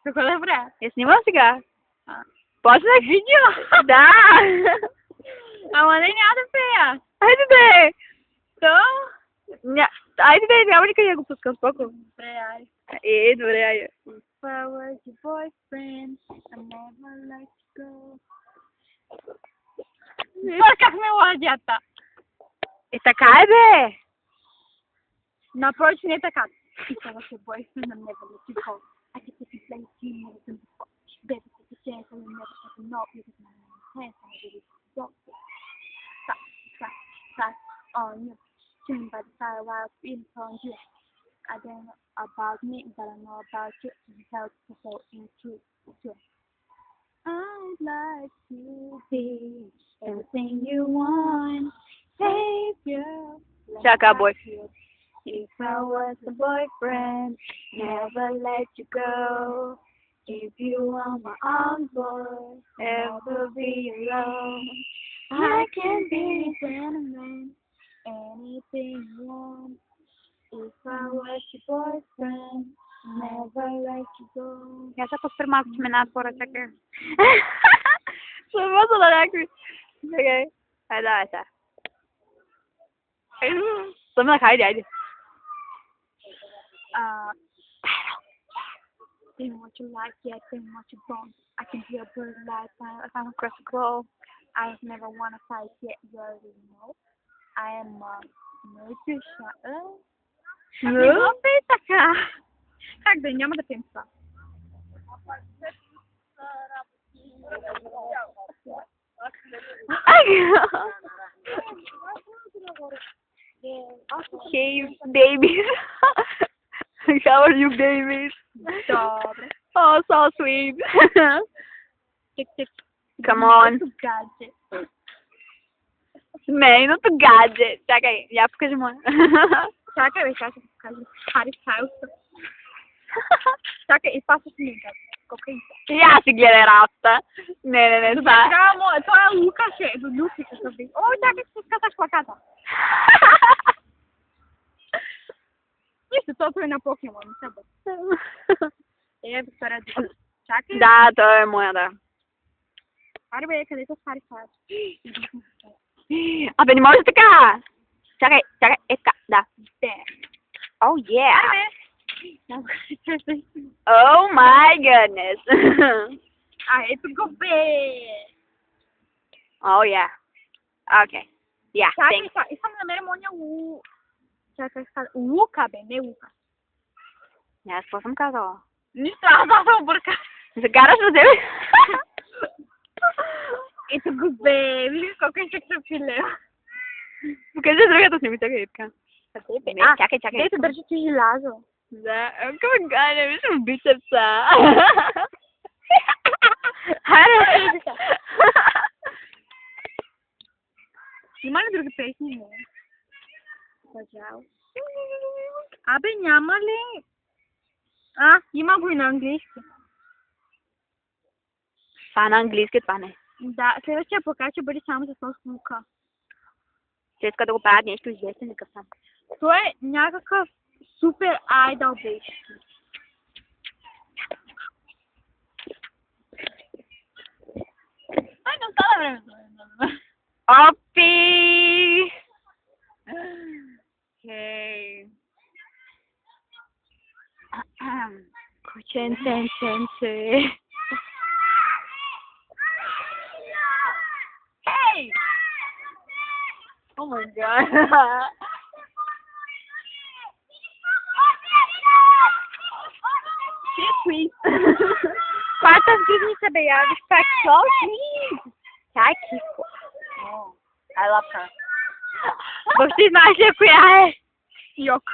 Какво да правя? Я снимам сега. А. Почнах? Видео? Да! Ама не, няма да пея. Айде де! То? Айде де, няма никъде да го пускам, споко. Добре, айде. Добре, айде. If I was your boyfriend, I never let you go. Бърках мелодията. Така е, бе! Напроче не е така. If I was your boyfriend, I never let you go. I could take you place you never been before. Baby, take a chance, I will never ever know. Because my hands are really don't Stop on you. Chilling by the fire while feeling on you. I don't know about me, but I know about you. You help to hold into you. I'd like to be everything you want. Hey, girl. Чака, бой. If I was a boyfriend, never let you go. If you want my arms, boy, never be alone. I can be a gentleman, anything you want. If I was your boyfriend, never let you go. Я сега по малко че ме надпора, чакай. Съвърза на някакви. Чакай. Айде, давай сега. Съмнах, айде. Tell me what you like, yeah, tell me what you want. I can be a bird like if I'm across the globe. I never wanna fight yet, you already know. I am a musician. Не го пей така. Как да, няма да пием това. Hey, babies. How are you, babies? Добре. Oh, so sweet. Тик. Come on. Гадже. Семейното гадже. Чакай, я покажи моя. Чакай, бе, сега ще покажа. Хари Стайлс. Чакай, и това също ми е гадже. Кокаин. И аз си гледай работа. Не, това. Това е Лукаше, до Люси какъв би. О, чакай, ще скаташ плаката. Нищо, тото е на покемон, не се бъде. Виктория, чакай. Да, той е моя, да. Аре бе, където с Хари Стайлс? Абе, не може така! Чакай, така, да. Oh, yeah! Аре бе! Oh my goodness! Ето го бе! Oh, yeah. Okay. Yeah, thanks. Чакай, искам да намерим оня Лука, бе, не Лука. Аз какво съм казала? Нищо, аз се обърка. Закараш на тебе? Ето го бе, виждаш колко е чакчапиле. Покажи другата снимка, чакай така. Чакай. Дето държи ти желязо. Да, как ганя, виждам бицепса. Хайде, има ли други песни? Не. Пожалуйста. Абе, няма ли? Има го и на английски. Това на английски, това не. Да, следващия показ ще бъде само за този Лука. Че иска да го правят нещо известен такъв сам. Той е някакъв супер айдол беше. Не остана времето. Опи! Хей. Кученце. Hey! Oh my god. Sweet. Quantas vezes bem? Está so sweet. Ai, que Oh, I love her. Você imagina que é? Yok.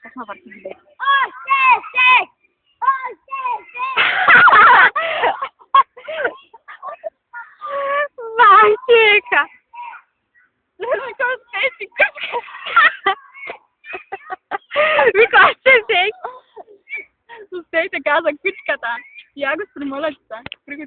Próxima parte de bem. Vai, Chica. Não gostei, Não sei se casa cuticata. E água estremolada, tá? Prego